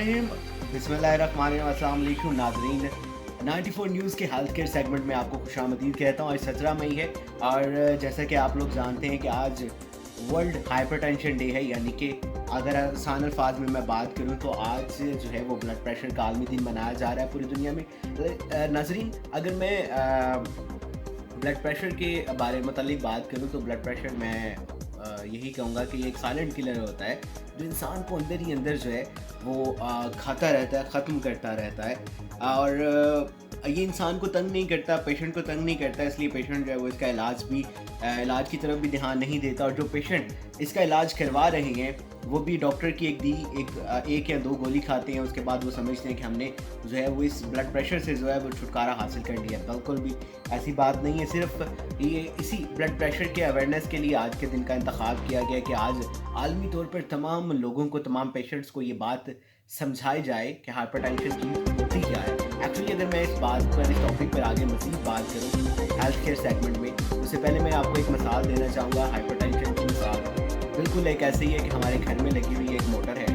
रहीम बिस्मिल्लाहिर्रहमानिर्रहीम। अस्सलाम वालेकुम नाज़रीन। 94 न्यूज़ के हेल्थ केयर सेगमेंट में आपको खुशामदीद कहता हूँ। आज 17 मई है और जैसा कि आप लोग जानते हैं कि आज वर्ल्ड हाइपरटेंशन डे है, यानी कि अगर आसान अल्फाज में मैं बात करूँ तो आज जो है वो ब्लड प्रेशर का आलमी दिन मनाया जा रहा है पूरी दुनिया में। नाज़रीन, अगर मैं ब्लड प्रेशर के बारे में मतलब बात करूँ तो ब्लड प्रेशर मैं यही कहूँगा कि एक साइलेंट किलर होता है जो इंसान को अंदर ही अंदर जो है वो खाता रहता है, ख़त्म करता रहता है। और ये इंसान को तंग नहीं करता, पेशेंट को तंग नहीं करता, इसलिए पेशेंट जो है वो इसका इलाज की तरफ भी ध्यान नहीं देता। और जो पेशेंट इसका इलाज करवा रहे हैं वो भी डॉक्टर की एक या दो गोली खाते हैं, उसके बाद वो समझते हैं कि हमने जो है वो इस ब्लड प्रेशर से जो है वो छुटकारा हासिल कर लिया। बिल्कुल भी ऐसी बात नहीं है। सिर्फ ये इसी ब्लड प्रेशर के अवेयरनेस के लिए आज के दिन का इंतखाब किया गया कि आज आलमी तौर पर तमाम लोगों को, तमाम पेशेंट्स को ये बात समझाई जाए कि हाइपरटेंशन चीज़ होती क्या है। एक्चुअली अगर मैं इस टॉपिक पर आगे मज़ीद बात करूँ हेल्थ केयर सेगमेंट में, उससे पहले मैं आपको एक मिसाल देना चाहूँगा। हाइपरटेंशन की मिसाल बिल्कुल एक ऐसे ही है कि हमारे घर में लगी हुई एक मोटर है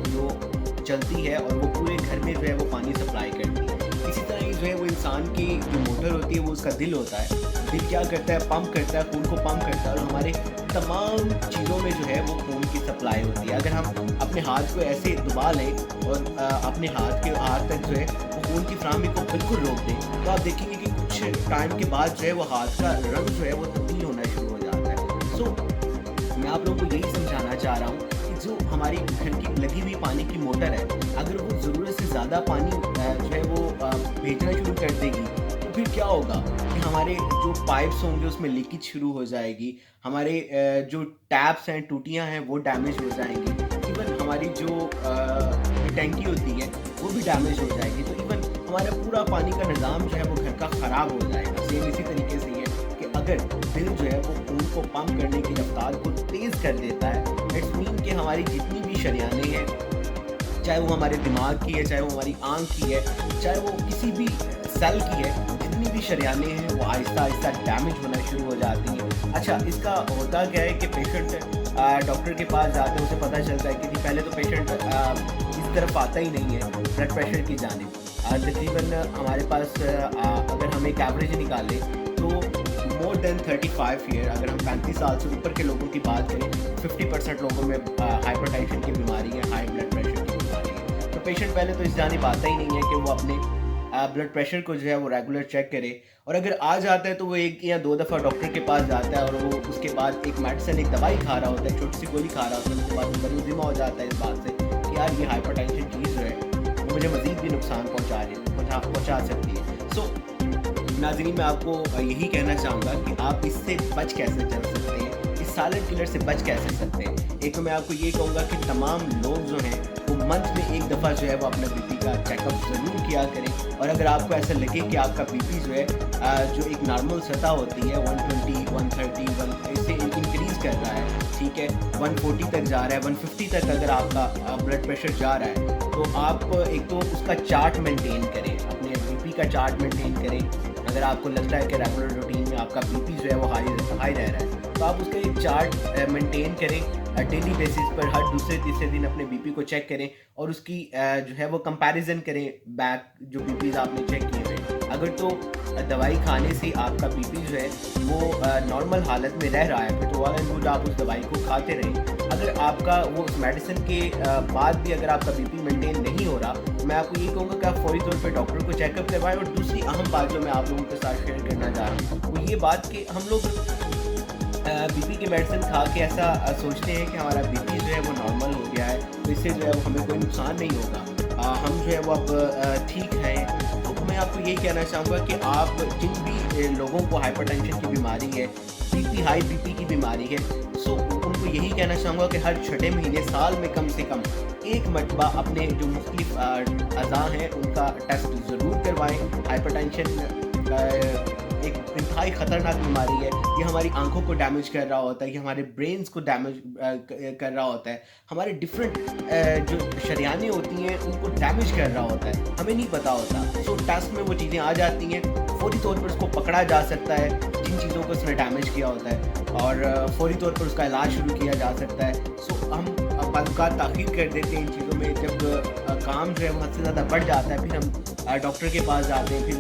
जो चलती है और वो पूरे घर में जो है वो पानी सप्लाई करती है। इसी तरह ही जो है वो इंसान की जो मोटर होती है वो उसका दिल होता है। दिल क्या करता है? पंप करता है, खून को पंप करता है और हमारे तमाम चीज़ों में जो है वो खून की सप्लाई होती है। अगर हम अपने हाथ को ऐसे दबा लें और अपने हाथ तक जो है वो खून की फराहमी को बिल्कुल रोक दें तो आप देखेंगे कि कुछ टाइम के बाद जो है वो हाथ का रंग जो है वो तब्दील होना शुरू हो जाता है। मैं आप लोगों को यही समझाना चाह रहा हूँ कि जो हमारी घर की लगी हुई पानी की मोटर है, अगर वो ज़रूरत से ज़्यादा पानी जो है वो भेजना शुरू कर देगी तो फिर क्या होगा कि हमारे जो पाइप्स होंगे उसमें लीकेज शुरू हो जाएगी, हमारे जो टैप्स हैं, टूटियाँ हैं वो डैमेज हो जाएंगी, इवन हमारी जो टैंकी होती है वो भी डैमेज हो जाएगी। तो इवन हमारा पूरा पानी का निज़ाम जो है वो घर का ख़राब हो जाएगा। सेम इसी तरीके से अगर दिल जो है वो खून को पंप करने की रफ्तार को तेज़ कर देता है, इट्स मीन कि हमारी जितनी भी शरियानें हैं, चाहे वो हमारे दिमाग की है, चाहे वो हमारी आँख की है, चाहे वो किसी भी सेल की है, जितनी भी शरियानें हैं वो आहिस्ता आहिस्ता डैमेज होना शुरू हो जाती हैं। अच्छा, इसका होता क्या है कि पेशेंट डॉक्टर के पास जाते हैं, उसे पता चलता है कि पहले तो पेशेंट इस तरफ आता ही नहीं है ब्लड प्रेशर की जानिब। तकरीबन हमारे पास अगर हम एक एवरेज निकालें तो मोर देन 35 ईयर, अगर हम 35 साल से ऊपर के लोगों की बात करें, 50% लोगों में हाइपरटेंशन की बीमारी है, हाई ब्लड प्रेशर की बीमारी है। तो पेशेंट पहले तो इस जानिब आता ही नहीं है कि वो अपने ब्लड प्रेशर को जो है वो रेगुलर चेक करे, और अगर आ जाता है तो वो एक या दो दफ़ा डॉक्टर के पास जाता है और वो उसके बाद एक मेडिसिन, एक दवाई खा रहा होता है, छोटी सी गोली खा रहा होता है, उसके बाद बड़ी जिम्मा हो जाता है इस बात से कि यार ये हाइपरटेंशन चीज़ जो है वो मुझे मज़ीद भी नुकसान पहुँचा सकती है। नाज़रीन, मैं आपको यही कहना चाहूँगा कि आप इससे बच कैसे चल सकते हैं, इस साइलेंट किलर से बच कैसे सकते हैं। एक तो मैं आपको ये कहूँगा कि तमाम लोग जो हैं वो मंथ में एक दफ़ा जो है वो अपना बीपी का चेकअप ज़रूर किया करें। और अगर आपको ऐसा लगे कि आपका बीपी जो है जो एक नॉर्मल सतह होती है 120, 130, इससे इंक्रीज़ कर रहा है, ठीक है, 140 तक जा रहा है, 150 तक अगर आपका ब्लड प्रेशर जा रहा है तो आप एक तो उसका चार्ट मेंटेन करें, अपने बीपी का चार्ट मेंटेन करें। अगर आपको लगता है कि रेगुलर रूटीन में आपका बीपी जो है वो हाई रह रहा है तो आप उसका एक चार्ट मेंटेन करें, डेली बेसिस पर हर दूसरे तीसरे दिन अपने बीपी को चेक करें और उसकी जो है वो कंपैरिजन करें बैक जो बीपीज आपने चेक किए हुए। अगर तो दवाई खाने से आपका बीपी जो है वो नॉर्मल हालत में रह रहा है फिर तो वाला गुड आप उस दवाई को खाते रहें। अगर आपका वो उस मेडिसिन के बाद भी अगर आपका बीपी मेंटेन नहीं हो रहा, मैं आपको ये कहूँगा कि आप फौरी तौर पर डॉक्टर को चेकअप करवाएं। और दूसरी अहम बात जो मैं आप लोगों के साथ शेयर करना चाह रहा हूँ वो ये बात कि हम लोग बीपी की मेडिसिन खा के ऐसा सोचते हैं कि हमारा बीपी जो है वो नॉर्मल हो गया है तो इससे जो है वो हमें कोई नुकसान नहीं होगा, हम जो है वो अब ठीक हैं। तो मैं आपको यही कहना चाहूँगा कि आप जिन भी लोगों को हाइपरटेंशन की बीमारी है, हाई बीपी की बीमारी है, सो उनको यही कहना चाहूँगा कि हर छठे महीने साल में कम से कम एक मरतबा अपने जो मुख्तलिफ अज़ा हैं उनका टेस्ट ज़रूर करवाएं। हाइपरटेंशन एक इंतहाई ख़तरनाक बीमारी है। ये हमारी आंखों को डैमेज कर रहा होता है, ये हमारे ब्रेन्स को डैमेज कर रहा होता है, हमारे डिफरेंट जो शरियानें होती हैं उनको डैमेज कर रहा होता है, हमें नहीं पता होता। सो टेस्ट में वो चीज़ें आ जाती हैं, फौरी तौर पर उसको पकड़ा जा सकता है जिन चीज़ों को उसने डैमेज किया होता है और फौरी तौर पर उसका इलाज शुरू किया जा सकता है। सो हम बाद औक़ात ताख़ीर कर देते हैं इन चीज़ों में, जब काम जो है वो हद से ज़्यादा बढ़ जाता है, फिर हम डॉक्टर के पास जाते हैं, फिर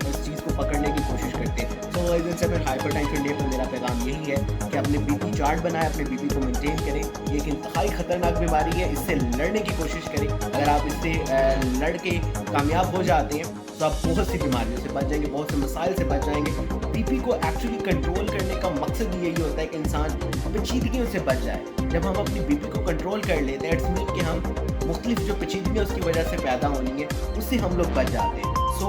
इस चीज़ को पकड़ने की कोशिश करते हैं। सो इस दिन से फिर हाइपरटेंशन डे पर मेरा पैगाम यही है कि अपने बीपी चार्ट बनाएं, अपने बीपी को मेंटेन करें। ये एक इंतहाई ख़तरनाक बीमारी है, इससे लड़ने की कोशिश करें। अगर आप इससे लड़ के कामयाब हो जाते हैं तो आप बहुत सी बीमारियों से बच जाएंगे, बहुत से मसाइल से बच जाएंगे। बीपी को एक्चुअली कंट्रोल करने का मकसद यही होता है कि इंसान पेचीदगियों से बच जाए। जब हम अपनी बीपी को कंट्रोल कर लेते हैं, इट्स मीन कि हम मुख्तलिफ जो पेचीदगियाँ उसकी वजह से पैदा होनी है उससे हम लोग बच जाते हैं। सो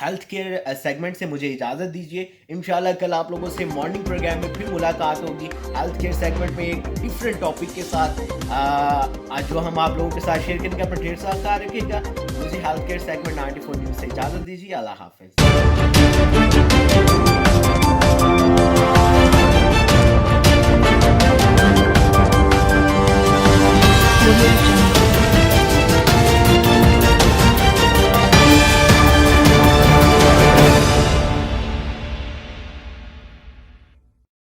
हेल्थ केयर सेगमेंट से मुझे इजाज़त दीजिए। इंशाल्लाह कल आप लोगों से मॉर्निंग प्रोग्राम में फिर मुलाकात होगी हेल्थ केयर सेगमेंट में एक डिफरेंट टॉपिक के साथ, आज जो हम आप लोगों के साथ शेयर करने का अपना ढेर सारा ख्याल रखिएगा। मुझे हेल्थ केयर सेगमेंट 94 न्यूज़ से इजाज़त दीजिए। अल्लाह हाफ़िज़।